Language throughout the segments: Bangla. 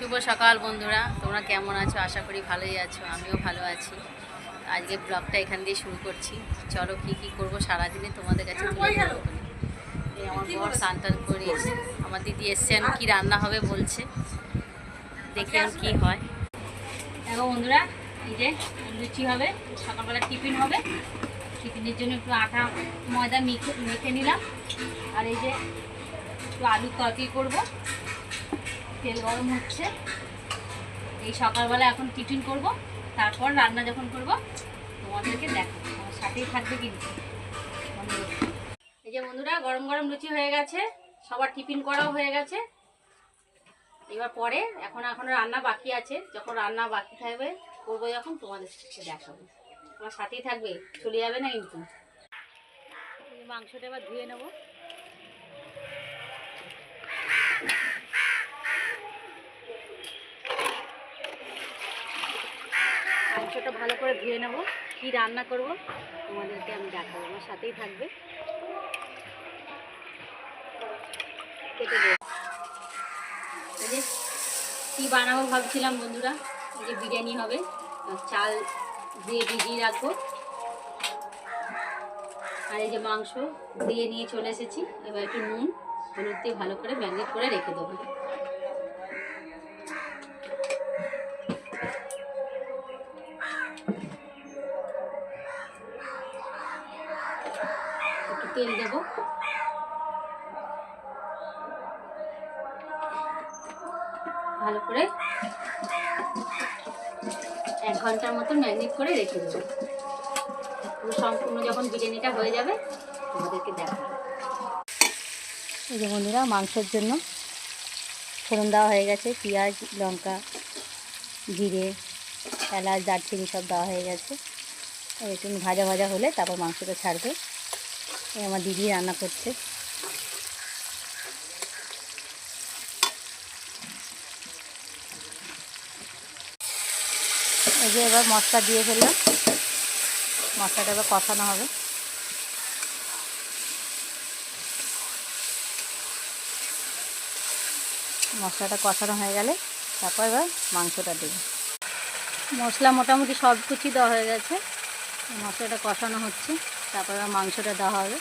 শুভ সকাল বন্ধুরা, তোমরা কেমন আছো? আশা করি ভালোই আছো, আমিও ভালো আছি। আজকে ব্লগটা এখান দিয়ে শুরু করছি। চলো কি কি করব সারাদিনে তোমাদের কাছে তুলে ধরবো বলে। এই আমার বর স্নান টান করে আমার দিদি এসছেন, কি রান্না হবে বলছে, দেখি আর কি হয়। দেখো বন্ধুরা, এই যে লুচি হবে, সকালবেলা টিফিন হবে। টিফিনের জন্য একটু আটা ময়দা মেখে নিলাম। আর এই যে একটু আলুর তরকারি করবো, তেল গরম হচ্ছে। এই সকালবেলা এখন টিফিন করব, তারপর রান্না যখন করব তোমাদেরকে দেখো, আমার সাথেই থাকবে কিন্তু। এই যে বন্ধুরা, গরম গরম লুচি হয়ে গেছে, সবার টিফিন করাও হয়ে গেছে। এবার পরে এখন রান্না বাকি আছে, যখন রান্না বাকি থাকবে করবো যখন তোমাদের সাথে দেখাবো। আমার সাথেই থাকবে, চলে যাবে না কিন্তু। মাংসটা এবার ধুয়ে নেবো। মাংসটা ভালো করে ধুয়ে নেবো, কি রান্না করব তোমাদেরকে আমি দেখাবো, আমার সাথেই থাকবে। কেটে দেবো। এই যে কী বানাবো ভাবছিলাম বন্ধুরা, এই যে বিরিয়ানি হবে, চাল দিয়ে ভিজিয়ে রাখবো। আর এই যে মাংস দিয়ে নিয়ে চলে এসেছি, এবার একটু নুন হলুদ দিয়ে ভালো করে ম্যারিনেট করে রেখে দেবো। একটু তেল দেবো, ভালো করে 1 ঘন্টার মতো ম্যারিনেট করে রেখে দেবো। পুরো সম্পূর্ণ যখন বিরিয়ানিটা হয়ে যাবে আমাদেরকে দেখাবো। এই যে বন্ধুরা, মাংসের জন্য ফোড়ন দেওয়া হয়ে গেছে, পেঁয়াজ লঙ্কা জিরে এলাচ দারচিনি সব দেওয়া হয়ে গেছে। একটু ভাজা ভাজা হলে তারপর মাংসটা ছাড়বে। আমার দিদি রান্না করছে। এই যে এবার মশলা দিয়ে ফেললাম, মশলাটা এবার কষানো হবে। মশলাটা কষানো হয়ে গেলে তারপর এবার মাংসটা দেব। মশলা মোটামুটি সব কিছু দেওয়া হয়ে গেছে, মশলাটা কষানো হচ্ছে, তারপর এবার মাংসটা দেওয়া হবে।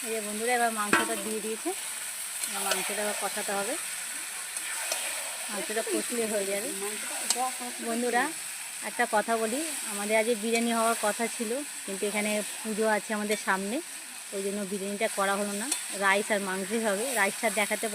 এই যে বন্ধুরা, এবার মাংসটা দিয়ে দিয়েছে, মাংসটা এবার কষাতে হবে। মাংসটা কষলে হয়ে যাবে। বন্ধুরা একটা কথা বলি, আমাদের আজকে বিরিয়ানি হওয়ার কথা ছিল, কিন্তু এখানে পুজো আছে আমাদের সামনে, ওই জন্য বিরিয়ানিটা করা হলো না। রাইস আর মাংসই হবে, রাইসটা দেখাতে